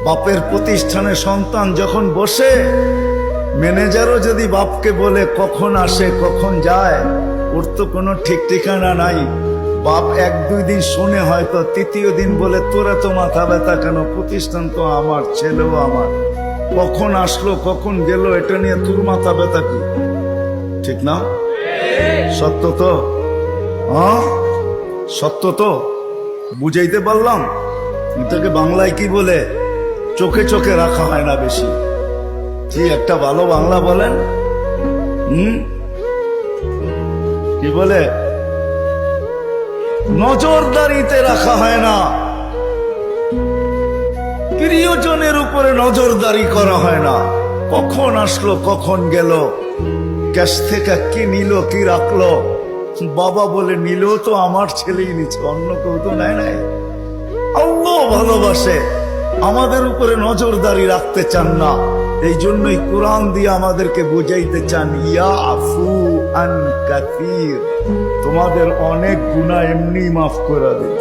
বাপের প্রতিষ্ঠানে সন্তান যখন বসে, ম্যানেজারও যদি বাপকে বলে কখন আসে কখন যায়, ওর তো কোনো ঠিক ঠিকানা নাই। বাপ এক দুই দিন শুনে হয়তো তৃতীয় দিন বলে তোরা তো মাথা ব্যথা কেন, প্রতিষ্ঠান তো আমার, ছেলেও আমার, কখন আসলো কখন গেল এটা নিয়ে তোর মাথা ব্যথা কি? ঠিক না? সত্য তো? হ্যাঁ সত্য তো? বুঝাইতে পারলাম? এটাকে বাংলায় কি বলে? চোখে চোখে রাখা হয় না বেশি। কি একটা ভালো বাংলা বলেন? কি বলে? নজরদারিতে রাখা হয় না, প্রিয়জনের উপরে নজরদারি করা হয় না। কখন আসলো কখন গেল, ক্যাশ থেকে কি নিল কি রাখলো, বাবা বলে নিল তো আমার ছেলেই নিচ্ছে, অন্য কেউ তো নেয় নাই। আল্লাহ ভালোবাসে, আমাদের উপরে নজরদারি রাখতে চান না। এই জন্যই কোরআন দিয়ে আমাদেরকে বুঝাইতে চান, ইয়াফু আন কাসীর, তোমাদের অনেক গুনাহ এমনি মাফ করে দেন।